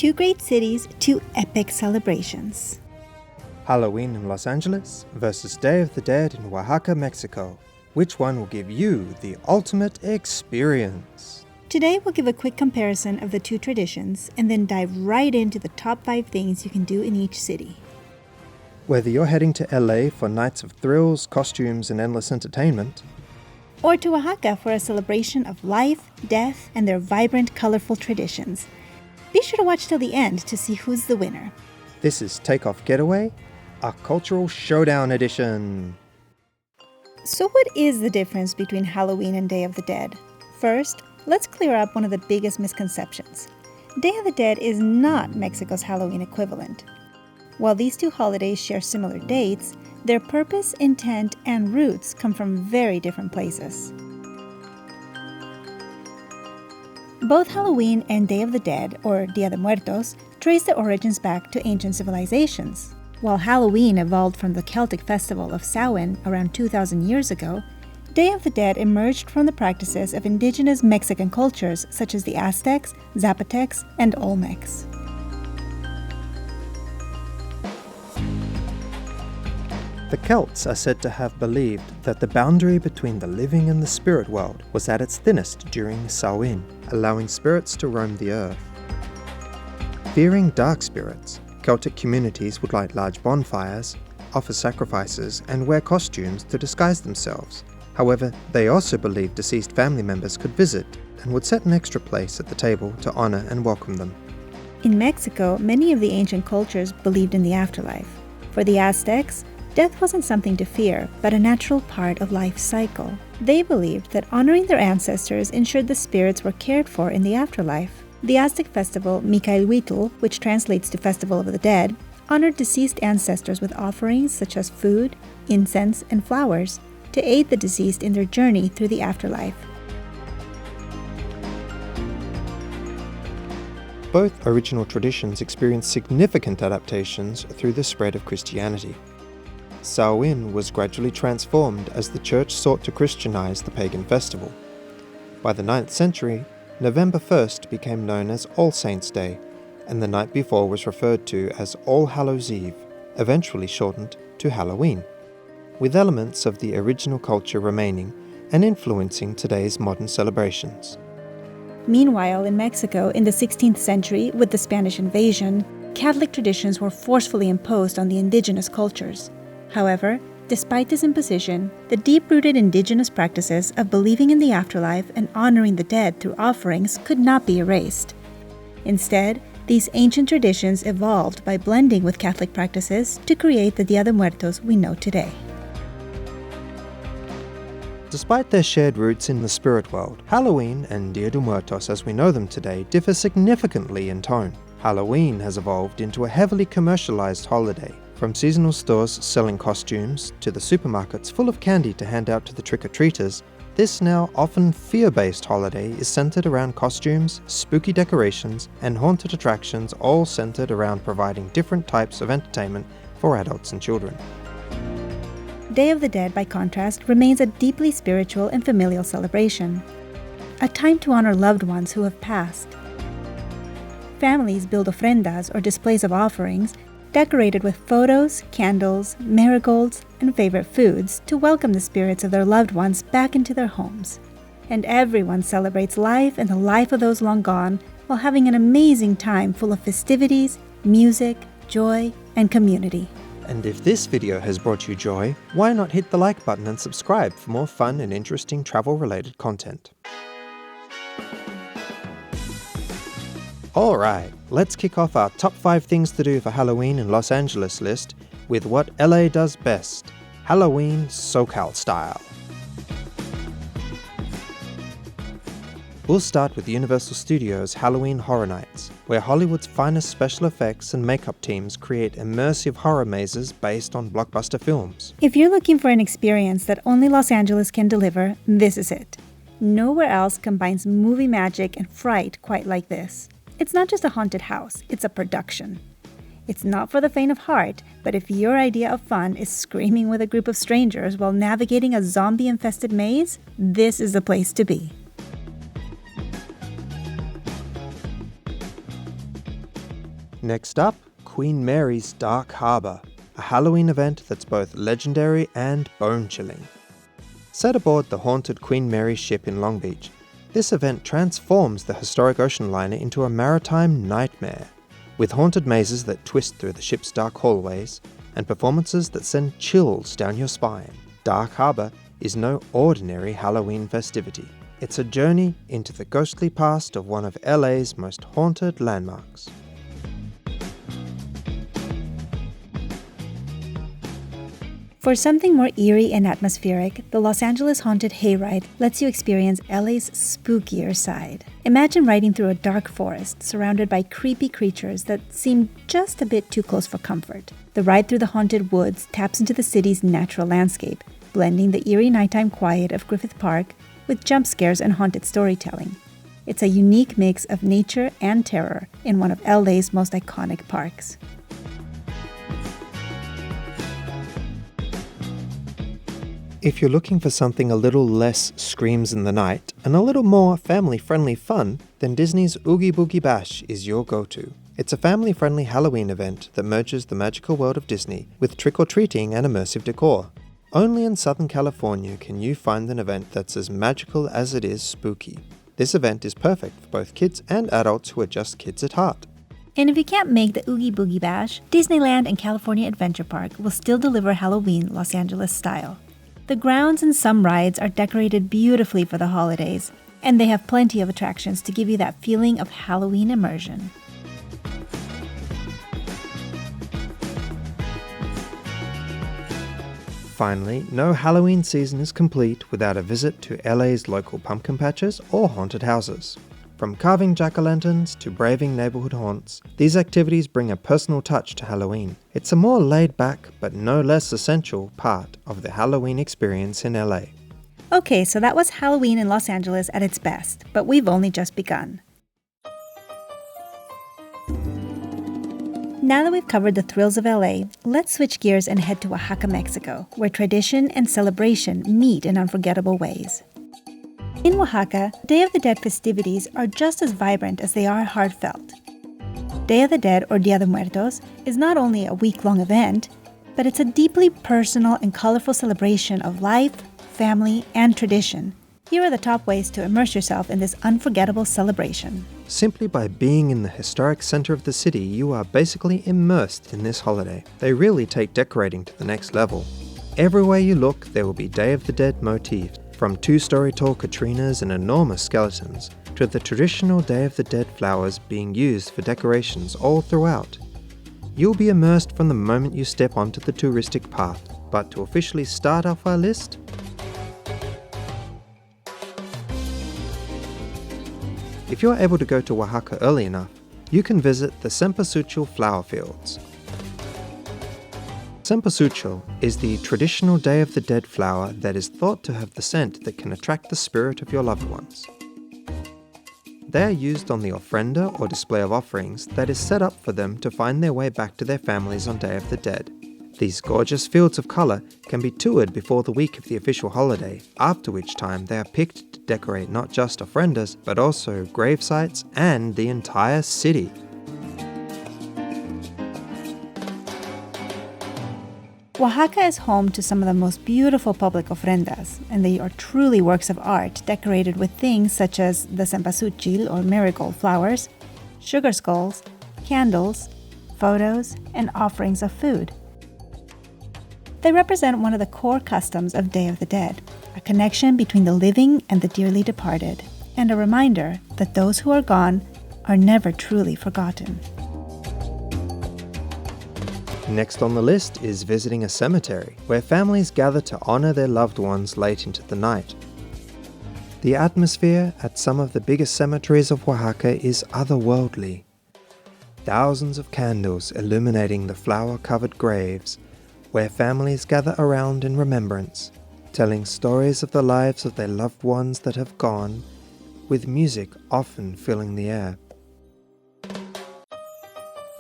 Two great cities, two epic celebrations. Halloween in Los Angeles versus Day of the Dead in Oaxaca, Mexico. Which one will give you the ultimate experience? Today we'll give a quick comparison of the two traditions and then dive right into the top 5 things you can do in each city. Whether you're heading to LA for nights of thrills, costumes, and endless entertainment, Or to Oaxaca for a celebration of life, death, and their vibrant, colorful traditions. Be sure to watch till the end to see who's the winner. this is Takeoff Getaway, a Cultural Showdown edition. So what is the difference between Halloween and Day of the Dead? First, let's clear up one of the biggest misconceptions. Day of the Dead is not Mexico's Halloween equivalent. While these two holidays share similar dates, their purpose, intent, and roots come from very different places. Both Halloween and Day of the Dead, or Dia de Muertos, trace their origins back to ancient civilizations. While Halloween evolved from the Celtic festival of Samhain around 2,000 years ago, Day of the Dead emerged from the practices of indigenous Mexican cultures such as the Aztecs, Zapotecs, and Olmecs. The Celts are said to have believed that the boundary between the living and the spirit world was at its thinnest during Samhain, allowing spirits to roam the earth. Fearing dark spirits, Celtic communities would light large bonfires, offer sacrifices, and wear costumes to disguise themselves. However, they also believed deceased family members could visit and would set an extra place at the table to honor and welcome them. In Mexico, many of the ancient cultures believed in the afterlife. For the Aztecs, death wasn't something to fear, but a natural part of life's cycle. They believed that honoring their ancestors ensured the spirits were cared for in the afterlife. The Aztec festival Micaelhuitl, which translates to Festival of the Dead, honored deceased ancestors with offerings such as food, incense, and flowers to aid the deceased in their journey through the afterlife. Both original traditions experienced significant adaptations through the spread of Christianity. Samhain was gradually transformed as the church sought to Christianize the pagan festival. By the 9th century, November 1st became known as All Saints' Day, and the night before was referred to as All Hallows' Eve, eventually shortened to Halloween, with elements of the original culture remaining and influencing today's modern celebrations. Meanwhile, in Mexico, in the 16th century, with the Spanish invasion, Catholic traditions were forcefully imposed on the indigenous cultures. However, despite this imposition, the deep-rooted indigenous practices of believing in the afterlife and honoring the dead through offerings could not be erased. Instead, these ancient traditions evolved by blending with Catholic practices to create the Dia de Muertos we know today. Despite their shared roots in the spirit world, Halloween and Dia de Muertos as we know them today differ significantly in tone. Halloween has evolved into a heavily commercialized holiday, from seasonal stores selling costumes to the supermarkets full of candy to hand out to the trick-or-treaters. This now often fear-based holiday is centered around costumes, spooky decorations, and haunted attractions, all centered around providing different types of entertainment for adults and children. Day of the Dead, by contrast, remains a deeply spiritual and familial celebration, a time to honor loved ones who have passed. Families build ofrendas, or displays of offerings, decorated with photos, candles, marigolds, and favorite foods to welcome the spirits of their loved ones back into their homes. And everyone celebrates life and the life of those long gone while having an amazing time full of festivities, music, joy, and community. And if this video has brought you joy, why not hit the like button and subscribe for more fun and interesting travel-related content. Alright, let's kick off our top 5 things to do for Halloween in Los Angeles list with what LA does best, Halloween SoCal style. We'll start with Universal Studios' Halloween Horror Nights, where Hollywood's finest special effects and makeup teams create immersive horror mazes based on blockbuster films. If you're looking for an experience that only Los Angeles can deliver, this is it. Nowhere else combines movie magic and fright quite like this. It's not just a haunted house, it's a production. It's not for the faint of heart, but if your idea of fun is screaming with a group of strangers while navigating a zombie-infested maze, this is the place to be. Next up, Queen Mary's Dark Harbour, a Halloween event that's both legendary and bone-chilling. Set aboard the haunted Queen Mary ship in Long Beach, this event transforms the historic ocean liner into a maritime nightmare, with haunted mazes that twist through the ship's dark hallways and performances that send chills down your spine. Dark Harbour is no ordinary Halloween festivity. It's a journey into the ghostly past of one of LA's most haunted landmarks. For something more eerie and atmospheric, the Los Angeles Haunted Hayride lets you experience LA's spookier side. Imagine riding through a dark forest surrounded by creepy creatures that seem just a bit too close for comfort. The ride through the haunted woods taps into the city's natural landscape, blending the eerie nighttime quiet of Griffith Park with jump scares and haunted storytelling. It's a unique mix of nature and terror in one of LA's most iconic parks. If you're looking for something a little less screams in the night and a little more family-friendly fun, then Disney's Oogie Boogie Bash is your go-to. It's a family-friendly Halloween event that merges the magical world of Disney with trick-or-treating and immersive decor. Only in Southern California can you find an event that's as magical as it is spooky. This event is perfect for both kids and adults who are just kids at heart. And if you can't make the Oogie Boogie Bash, Disneyland and California Adventure Park will still deliver Halloween Los Angeles style. The grounds and some rides are decorated beautifully for the holidays, and they have plenty of attractions to give you that feeling of Halloween immersion. Finally, no Halloween season is complete without a visit to LA's local pumpkin patches or haunted houses. From carving jack-o'-lanterns to braving neighborhood haunts, these activities bring a personal touch to Halloween. It's a more laid-back, but no less essential part of the Halloween experience in LA. Okay, so that was Halloween in Los Angeles at its best, but we've only just begun. Now that we've covered the thrills of LA, let's switch gears and head to Oaxaca, Mexico, where tradition and celebration meet in unforgettable ways. In Oaxaca, Day of the Dead festivities are just as vibrant as they are heartfelt. Day of the Dead, or Dia de Muertos, is not only a week-long event, but it's a deeply personal and colorful celebration of life, family, and tradition. Here are the top ways to immerse yourself in this unforgettable celebration. Simply by being in the historic center of the city, you are basically immersed in this holiday. They really take decorating to the next level. Everywhere you look, there will be Day of the Dead motifs, from two-story tall Katrinas and enormous skeletons, to the traditional Day of the Dead flowers being used for decorations all throughout. You'll be immersed from the moment you step onto the touristic path, but to officially start off our list, if you're able to go to Oaxaca early enough, you can visit the Cempasúchil flower fields. Cempasúchil is the traditional Day of the Dead flower that is thought to have the scent that can attract the spirit of your loved ones. They are used on the ofrenda or display of offerings that is set up for them to find their way back to their families on Day of the Dead. These gorgeous fields of colour can be toured before the week of the official holiday, after which time they are picked to decorate not just ofrendas, but also grave sites and the entire city. Oaxaca is home to some of the most beautiful public ofrendas, and they are truly works of art decorated with things such as the Cempasúchil or marigold flowers, sugar skulls, candles, photos, and offerings of food. They represent one of the core customs of Day of the Dead, a connection between the living and the dearly departed, and a reminder that those who are gone are never truly forgotten. Next on the list is visiting a cemetery, where families gather to honor their loved ones late into the night. The atmosphere at some of the biggest cemeteries of Oaxaca is otherworldly. Thousands of candles illuminating the flower-covered graves, where families gather around in remembrance, telling stories of the lives of their loved ones that have gone, with music often filling the air.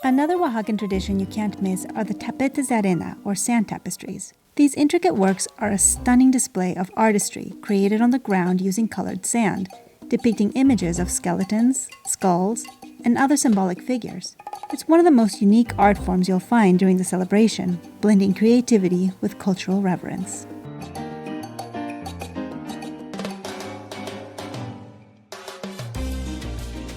Another Oaxacan tradition you can't miss are the Tapetes de arena, or sand tapestries. These intricate works are a stunning display of artistry created on the ground using colored sand, depicting images of skeletons, skulls, and other symbolic figures. It's one of the most unique art forms you'll find during the celebration, blending creativity with cultural reverence.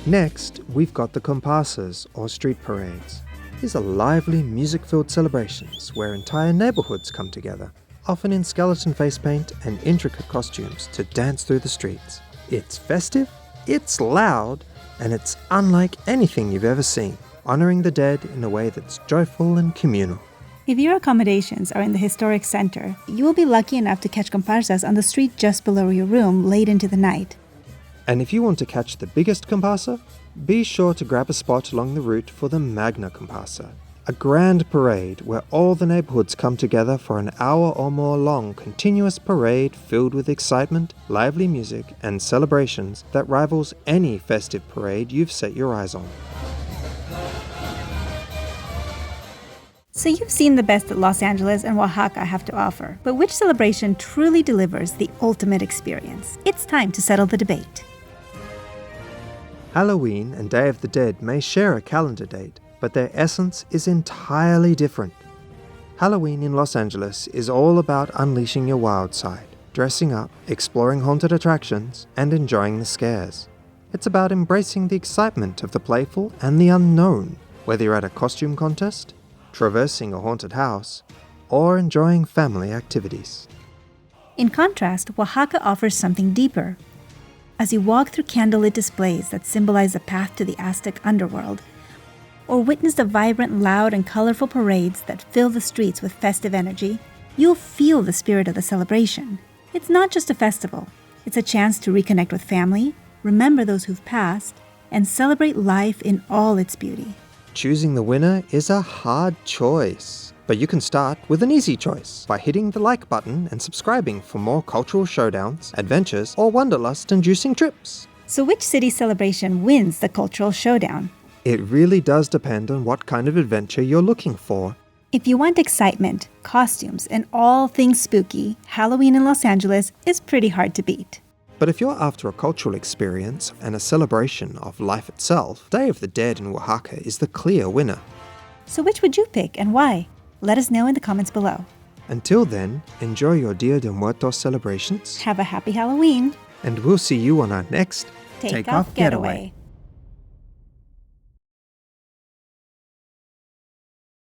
Next, we've got the Comparsas, or street parades. These are lively, music-filled celebrations where entire neighborhoods come together, often in skeleton face paint and intricate costumes, to dance through the streets. It's festive, it's loud, and it's unlike anything you've ever seen, honoring the dead in a way that's joyful and communal. If your accommodations are in the historic center, you will be lucky enough to catch comparsas on the street just below your room late into the night. And if you want to catch the biggest comparsa, be sure to grab a spot along the route for the Magna Comparsa, a grand parade where all the neighborhoods come together for an hour or more long continuous parade filled with excitement, lively music, and celebrations that rivals any festive parade you've set your eyes on. So you've seen the best that Los Angeles and Oaxaca have to offer, but which celebration truly delivers the ultimate experience? It's time to settle the debate. Halloween and Day of the Dead may share a calendar date, but their essence is entirely different. Halloween in Los Angeles is all about unleashing your wild side, dressing up, exploring haunted attractions, and enjoying the scares. It's about embracing the excitement of the playful and the unknown, whether you're at a costume contest, traversing a haunted house, or enjoying family activities. In contrast, Oaxaca offers something deeper. As you walk through candlelit displays that symbolize the path to the Aztec underworld, or witness the vibrant, loud, and colorful parades that fill the streets with festive energy, you'll feel the spirit of the celebration. It's not just a festival. It's a chance to reconnect with family, remember those who've passed, and celebrate life in all its beauty. Choosing the winner is a hard choice, but you can start with an easy choice by hitting the like button and subscribing for more cultural showdowns, adventures, or wanderlust-inducing trips. So which city celebration wins the Cultural Showdown? It really does depend on what kind of adventure you're looking for. If you want excitement, costumes, and all things spooky, Halloween in Los Angeles is pretty hard to beat. But if you're after a cultural experience and a celebration of life itself, Day of the Dead in Oaxaca is the clear winner. So which would you pick and why? Let us know in the comments below. Until then, enjoy your Dia de Muertos celebrations. Have a happy Halloween. And we'll see you on our next Take Off Getaway.